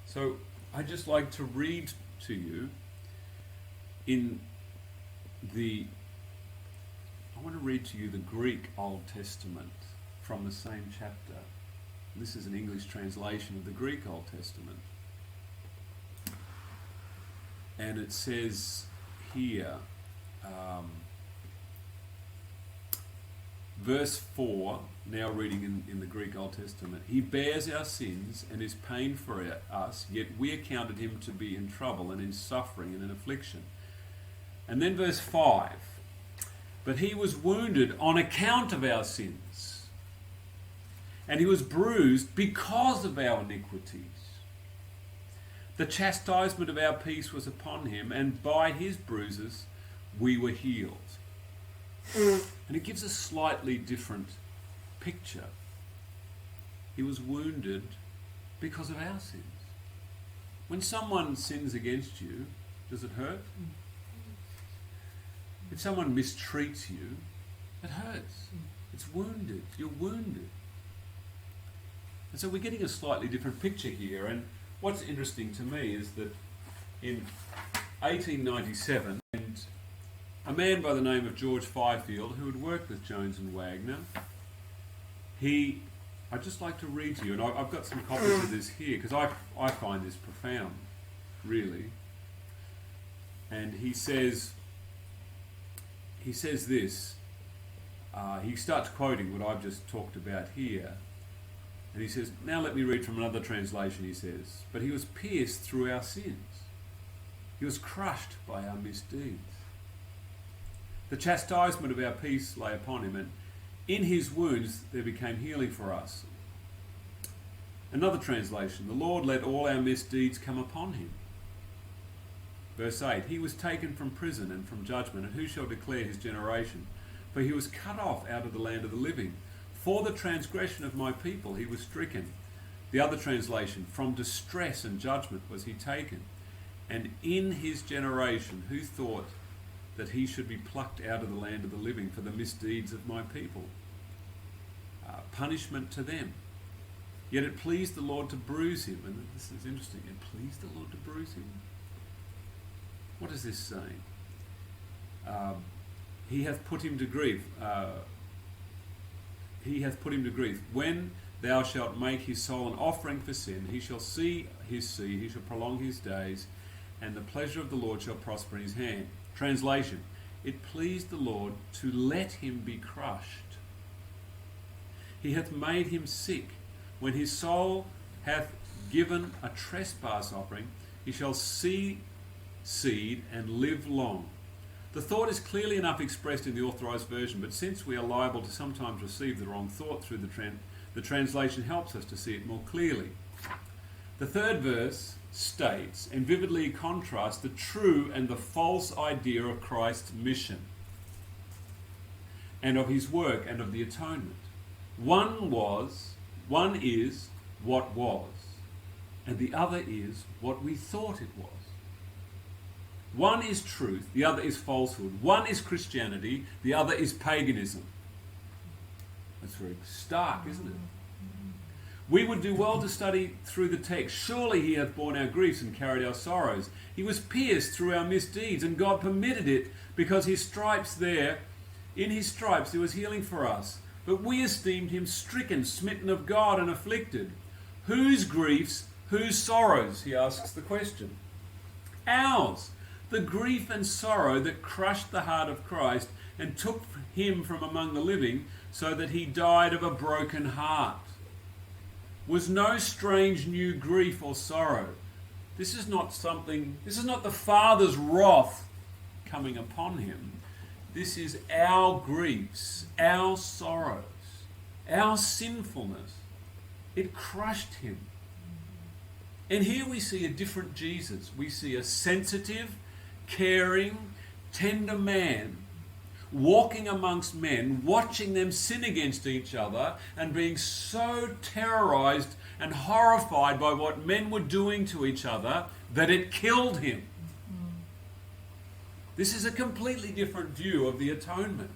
So I'd just like to read to you I want to read to you the Greek Old Testament from the same chapter. This is an English translation of the Greek Old Testament. And it says here, verse 4, now reading in the Greek Old Testament, he bears our sins and is pained for us, yet we accounted him to be in trouble and in suffering and in affliction. And then verse 5, but he was wounded on account of our sins, and he was bruised because of our iniquities. The chastisement of our peace was upon him, and by his bruises we were healed. And it gives a slightly different picture. He was wounded because of our sins. When someone sins against you, does it hurt? If someone mistreats you, it hurts. It's wounded. You're wounded. And so we're getting a slightly different picture here. And what's interesting to me is that in 1897, and a man by the name of George Fifield, who had worked with Jones and Wagner, I'd just like to read to you, and I've got some copies of this here, because I find this profound, really. And he says this, he starts quoting what I've just talked about here, and he says, now let me read from another translation. He says, but he was pierced through our sins. He was crushed by our misdeeds. The chastisement of our peace lay upon him, and in his wounds there became healing for us. Another translation, the Lord let all our misdeeds come upon him. Verse 8, he was taken from prison and from judgment, and who shall declare his generation? For he was cut off out of the land of the living. For the transgression of my people he was stricken. The other translation, from distress and judgment was he taken. And in his generation, who thought that he should be plucked out of the land of the living for the misdeeds of my people? Punishment to them. Yet it pleased the Lord to bruise him. And this is interesting. It pleased the Lord to bruise him. What is this saying? He hath put him to grief. He hath put him to grief. When thou shalt make his soul an offering for sin, he shall see his seed, he shall prolong his days, and the pleasure of the Lord shall prosper in his hand. Translation, it pleased the Lord to let him be crushed. He hath made him sick. When his soul hath given a trespass offering, he shall see seed and live long. The thought is clearly enough expressed in the authorized version, but since we are liable to sometimes receive the wrong thought through the translation helps us to see it more clearly. The third verse states and vividly contrasts the true and the false idea of Christ's mission and of his work and of the atonement. One is what was, and the other is what we thought it was. One is truth, the other is falsehood. One is Christianity, the other is paganism. That's very stark, isn't it? We would do well to study through the text. Surely he hath borne our griefs and carried our sorrows. He was pierced through our misdeeds, and God permitted it because in his stripes there was healing for us. But we esteemed him stricken, smitten of God, and afflicted. Whose griefs, whose sorrows? He asks the question. Ours. The grief and sorrow that crushed the heart of Christ and took him from among the living, so that he died of a broken heart. Was no strange new grief or sorrow. This is not the Father's wrath coming upon him. This is our griefs, our sorrows, our sinfulness. It crushed him. And here we see a different Jesus. We see a sensitive, caring, tender man walking amongst men, watching them sin against each other and being so terrorized and horrified by what men were doing to each other that it killed him. This is a completely different view of the atonement.